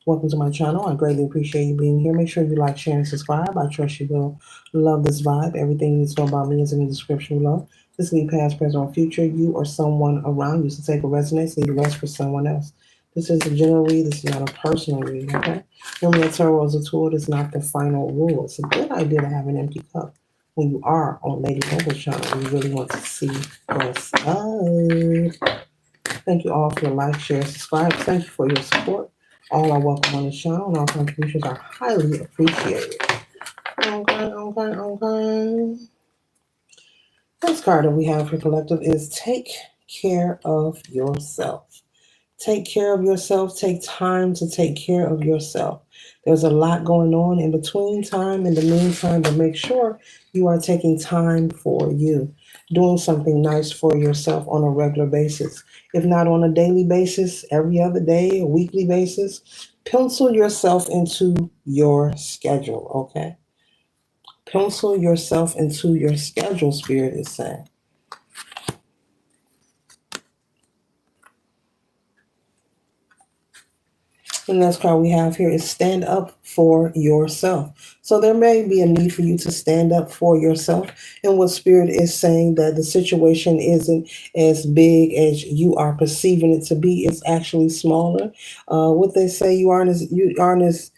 Welcome to my channel. I greatly appreciate you being here. Make sure you like, share, and subscribe. I trust you will love this vibe. Everything you need to know about me is in the description below. This can be past, present, or future. You or someone around you. So take a resonance, leave the rest for someone else. This is a general read. This is not a personal read, okay? Remember that tarot is a tool. It's not the final rule. It's a good idea to have an empty cup when you are on Lady Noble's channel. You really want to see what's up. Thank you all for your like, share, subscribe. Thank you for your support. All are welcome on the channel, and all contributions are highly appreciated. Okay. This card that we have for collective is take care of yourself. Take care of yourself. Take time to take care of yourself. There's a lot going on in between time, in the meantime, but make sure you are taking time for you, doing something nice for yourself on a regular basis. If not on a daily basis, every other day, a weekly basis, pencil yourself into your schedule, okay? Pencil yourself into your schedule, Spirit is saying. The next card we have here is stand up for yourself. So there may be a need for you to stand up for yourself. And what Spirit is saying that the situation isn't as big as you are perceiving it to be. It's actually smaller. What they say, you aren't as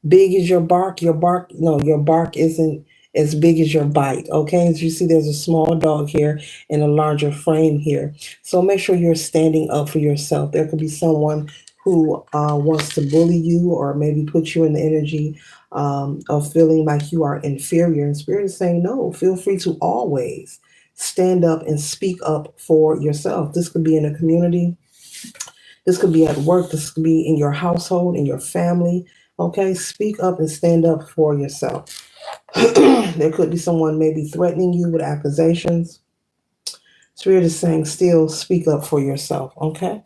big as your bark. Your bark isn't as big as your bite. Okay, as you see, there's a small dog here and a larger frame here. So make sure you're standing up for yourself. There could be someone who wants to bully you or maybe put you in the energy of feeling like you are inferior. And Spirit is saying, no, feel free to always stand up and speak up for yourself. This could be in a community. This could be at work. This could be in your household, in your family. Okay, speak up and stand up for yourself. There could be someone maybe threatening you with accusations. Spirit is saying, still speak up for yourself. Okay.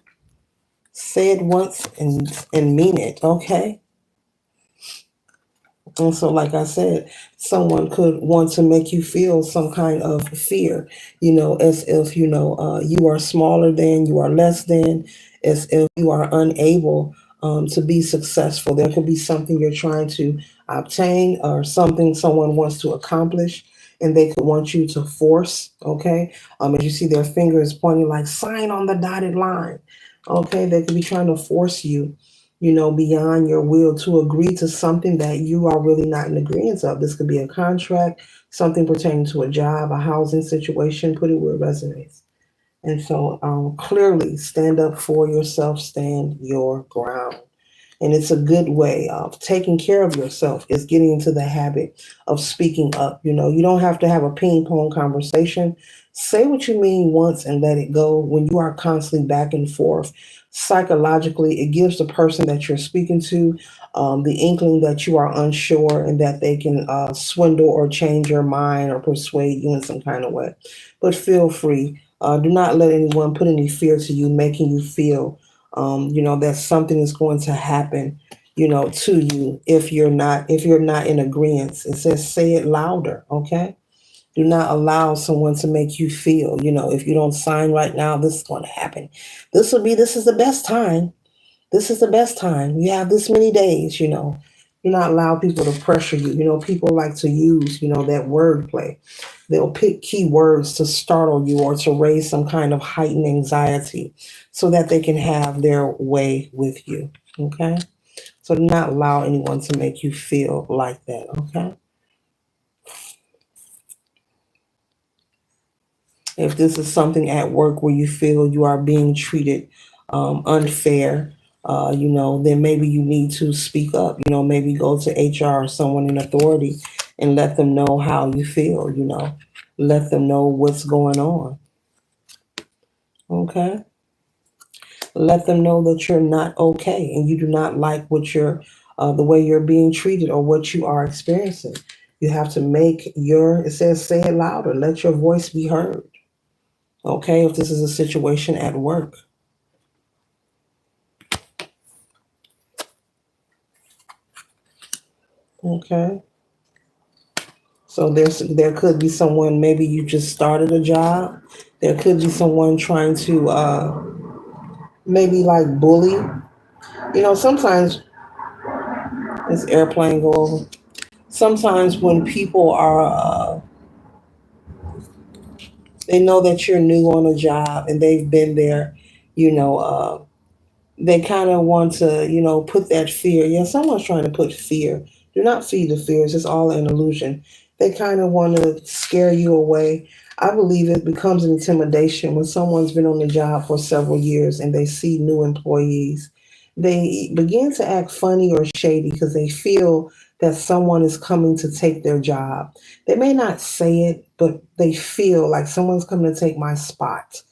Say it once and mean it, okay? And so, like I said, someone could want to make you feel some kind of fear, as if, you are smaller than, you are less than, as if you are unable to be successful. There could be something you're trying to obtain or something someone wants to accomplish, and they could want you to force, okay? As you see their fingers pointing like, sign on the dotted line, okay? They could be trying to force you beyond your will to agree to something that you are really not in agreement of. This could be a contract, something pertaining to a job, a housing situation, put it where it resonates. And so clearly stand up for yourself, stand your ground. And it's a good way of taking care of yourself is getting into the habit of speaking up. You don't have to have a ping pong conversation. Say what you mean once and let it go. When you are constantly back and forth, psychologically, it gives the person that you're speaking to the inkling that you are unsure and that they can swindle or change your mind or persuade you in some kind of way. But feel free. Do not let anyone put any fear to you, making you feel that something is going to happen, to you if you're not in agreement. It says say it louder, okay? Do not allow someone to make you feel, if you don't sign right now, this is going to happen. This is the best time. This is the best time. You have this many days. Do not allow people to pressure you. People like to use, that wordplay. They'll pick key words to startle you or to raise some kind of heightened anxiety so that they can have their way with you. Okay? So do not allow anyone to make you feel like that. Okay? If this is something at work where you feel you are being treated unfair, then maybe you need to speak up. Maybe go to HR or someone in authority and let them know how you feel. Let them know what's going on. Okay. Let them know that you're not okay and you do not like the way you're being treated or what you are experiencing. You have to it says say it louder. Let your voice be heard. Okay, if this is a situation at work. Okay. So there could be someone, maybe you just started a job. There could be someone trying to maybe like bully. Sometimes This airplane go over. Sometimes when people are, they know that you're new on a job and they've been there, you know, they kind of want to, put that fear. Yeah, someone's trying to put fear. Do not feed the fears. It's all an illusion. They kind of want to scare you away. I believe it becomes an intimidation when someone's been on the job for several years and they see new employees. They begin to act funny or shady because they feel that someone is coming to take their job. They may not say it, but they feel like someone's coming to take my spot.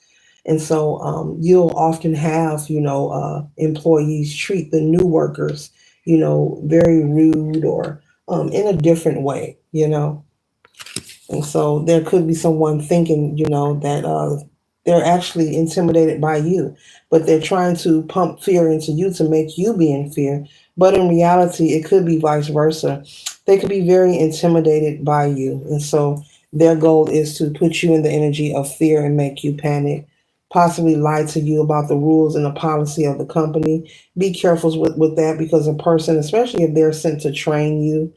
And so you'll often have, employees treat the new workers, very rude or in a different way, And so there could be someone thinking, that they're actually intimidated by you, but they're trying to pump fear into you to make you be in fear. But in reality, it could be vice versa. They could be very intimidated by you. And so their goal is to put you in the energy of fear and make you panic, possibly lie to you about the rules and the policy of the company. Be careful with that because a person, especially if they're sent to train you,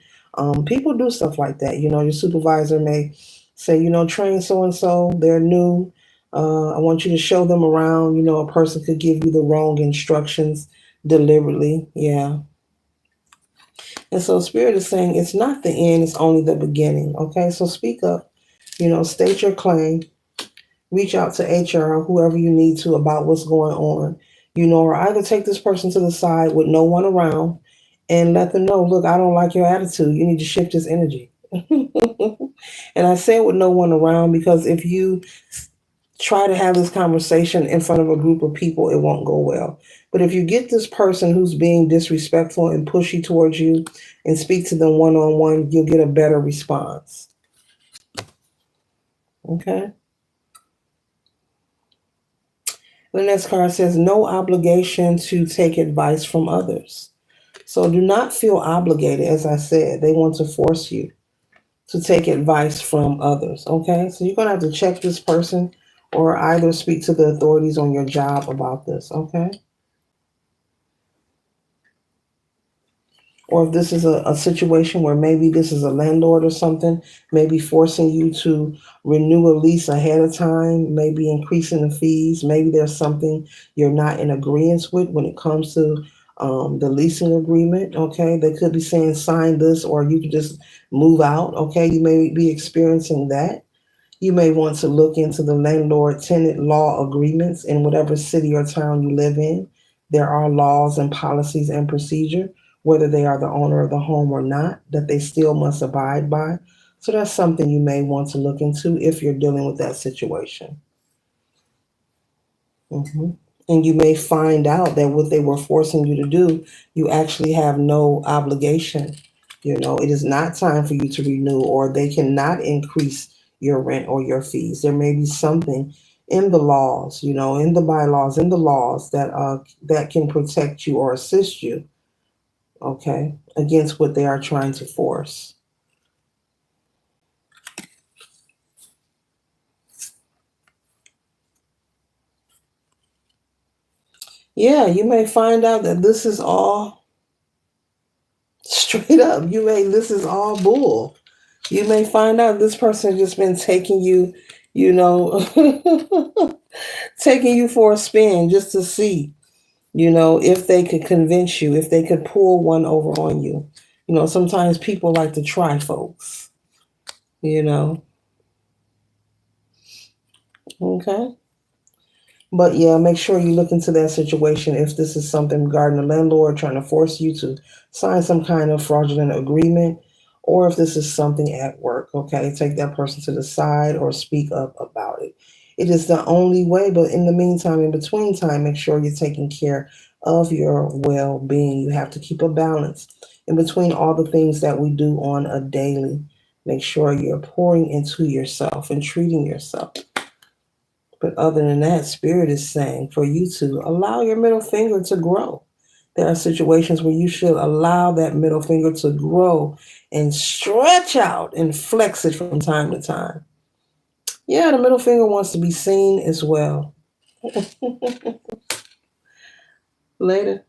people do stuff like that. Your supervisor may say, train so and so, they're new. I want you to show them around. A person could give you the wrong instructions deliberately. Yeah. And so Spirit is saying it's not the end, it's only the beginning. Okay. So speak up, state your claim, reach out to HR or whoever you need to about what's going on, or either take this person to the side with no one around and let them know, look, I don't like your attitude. You need to shift this energy. And I say it with no one around because if you try to have this conversation in front of a group of people, it won't go well. But if you get this person who's being disrespectful and pushy towards you and speak to them one on one, you'll get a better response. Okay. The next card says no obligation to take advice from others. So do not feel obligated. As I said, they want to force you to take advice from others. Okay, so you're going to have to check this person or either speak to the authorities on your job about this. Okay. Or if this is a situation where maybe this is a landlord or something, maybe forcing you to renew a lease ahead of time, maybe increasing the fees, maybe there's something you're not in agreement with when it comes to the leasing agreement. Okay, they could be saying sign this or you can just move out. Okay, you may be experiencing that. You may want to look into the landlord tenant law agreements in whatever city or town you live in. There are laws and policies and procedure, whether they are the owner of the home or not, that they still must abide by. So that's something you may want to look into if you're dealing with that situation. hmm And you may find out that what they were forcing you to do, you actually have no obligation. It is not time for you to renew, or they cannot increase your rent or your fees. There may be something in the laws, in the bylaws, in the laws that can protect you or assist you, okay, against what they are trying to force. Yeah, you may find out that this is all straight up. This is all bull. You may find out this person has just been taking you, you know, taking you for a spin just to see, if they could convince you, if they could pull one over on you. Sometimes people like to try folks, you know. Okay. But yeah, make sure you look into that situation if this is something regarding the landlord trying to force you to sign some kind of fraudulent agreement, or if this is something at work. Okay, take that person to the side or speak up about it. It is the only way, but in the meantime, in between time, make sure you're taking care of your well being. You have to keep a balance in between all the things that we do on a daily. Make sure you're pouring into yourself and treating yourself. But other than that, Spirit is saying for you to allow your middle finger to grow. There are situations where you should allow that middle finger to grow and stretch out and flex it from time to time. Yeah, the middle finger wants to be seen as well. Later.